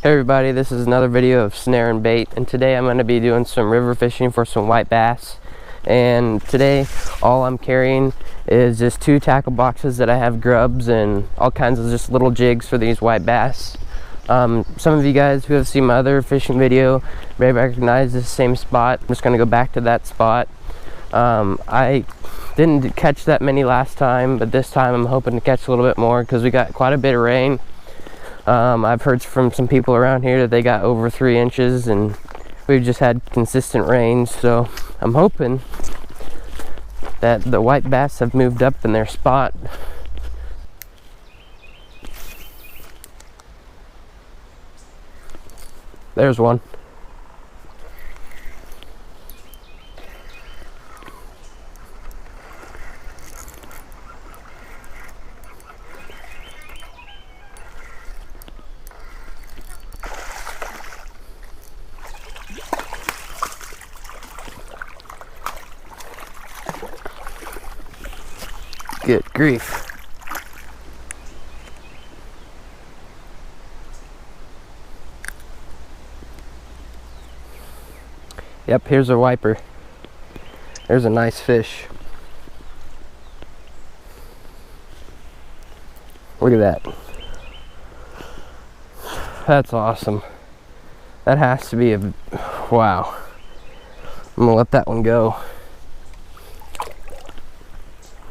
Hey everybody, this is another video of Snare and Bait, and today I'm going to be doing some river fishing for some white bass. And today all I'm carrying is just 2 tackle boxes that I have grubs and all kinds of just little jigs for these white bass. Some of you guys who have seen my other fishing video may recognize this same spot. I'm just going to go back to that spot. I didn't catch that many last time, but this time I'm hoping to catch a little bit more because we got quite a bit of rain. I've heard from some people around here that they got over 3 inches, and we've just had consistent rain, so I'm hoping that the white bass have moved up in their spot. There's one. Good grief. Yep, here's a wiper. There's a nice fish. Look at that. That's awesome. That has to be a... wow. I'm gonna let that one go.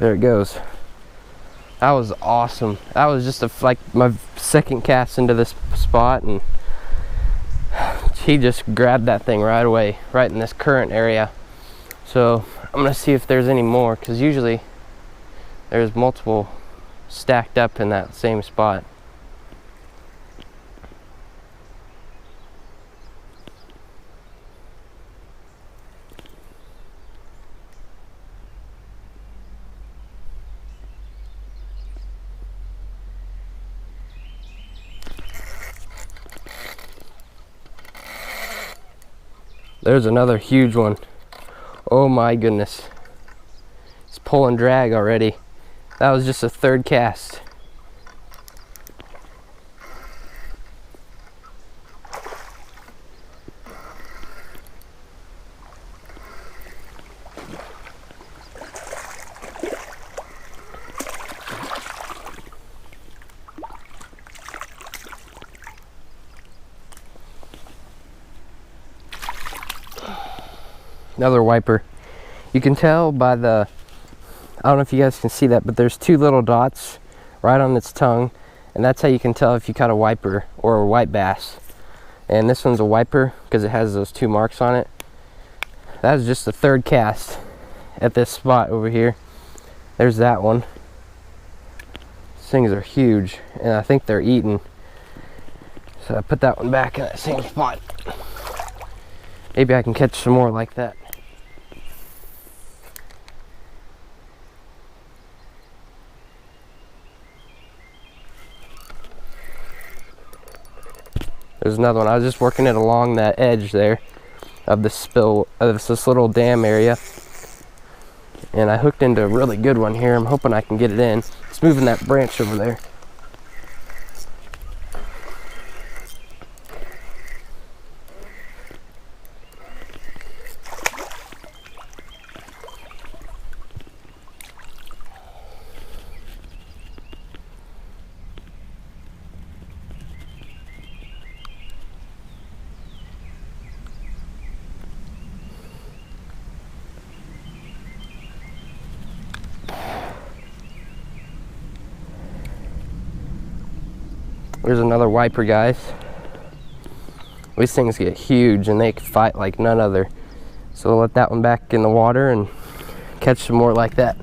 There it goes. That was awesome. That was just like my second cast into this spot, and he just grabbed that thing right away, right in this current area. So I'm gonna see if there's any more, because usually there's multiple stacked up in that same spot. There's another huge one. Oh my goodness. It's pulling drag already. That was just a 3rd cast. Another wiper. You can tell by the, I don't know if you guys can see that, but there's 2 little dots right on its tongue, and that's how you can tell if you caught a wiper or a white bass. And this one's a wiper because it has those 2 marks on it. That was just the 3rd cast at this spot over here. There's that one. These things are huge, and I think they're eating. So I put that one back in that same spot. Maybe I can catch some more like that. There's another one. I was just working it along that edge there of the spill of this little dam area, and I hooked into a really good one here. I'm hoping I can get it in. It's moving that branch over there. There's another wiper, guys. These things get huge and they can fight like none other. So we'll let that one back in the water and catch some more like that.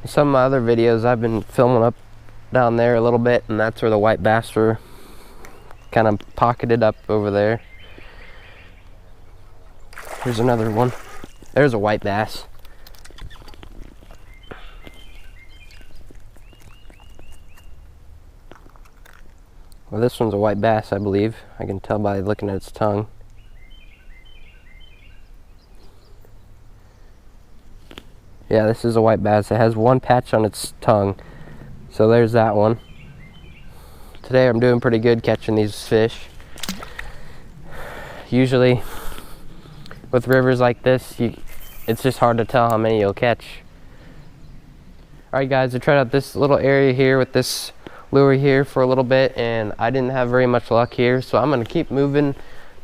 Some of my other videos I've been filming up down there a little bit, and that's where the white bass were kind of pocketed up over there. Here's another one. There's a white bass. Well, this one's a white bass, I believe. I can tell by looking at its tongue. Yeah, this is a white bass. It has one patch on its tongue. So there's that one. Today I'm doing pretty good catching these fish. Usually with rivers like this, it's just hard to tell how many you'll catch. Alright guys, I tried out this little area here with this lure here for a little bit, and I didn't have very much luck here, so I'm going to keep moving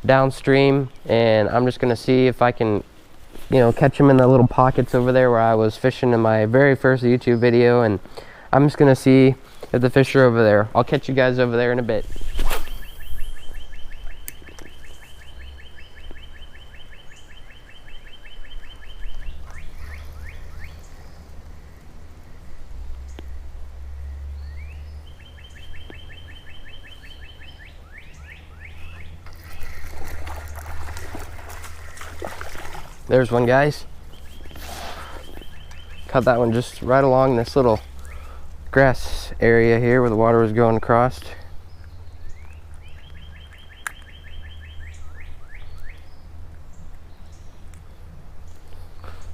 downstream, and I'm just going to see if I can, you know, catch them in the little pockets over there where I was fishing in my very first YouTube video, and I'm just going to see if the fish are over there. I'll catch you guys over there in a bit. There's one, guys. Caught that one just right along this little grass area here where the water was going across.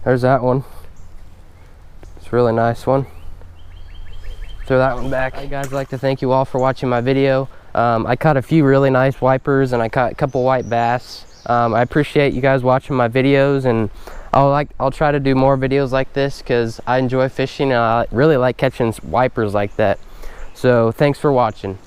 There's that one. It's a really nice one. Throw that one back. Hey guys, I'd like to thank you all for watching my video. I caught a few really nice wipers, and I caught a couple white bass. I appreciate you guys watching my videos, and I'll try to do more videos like this because I enjoy fishing and I really like catching wipers like that. So thanks for watching.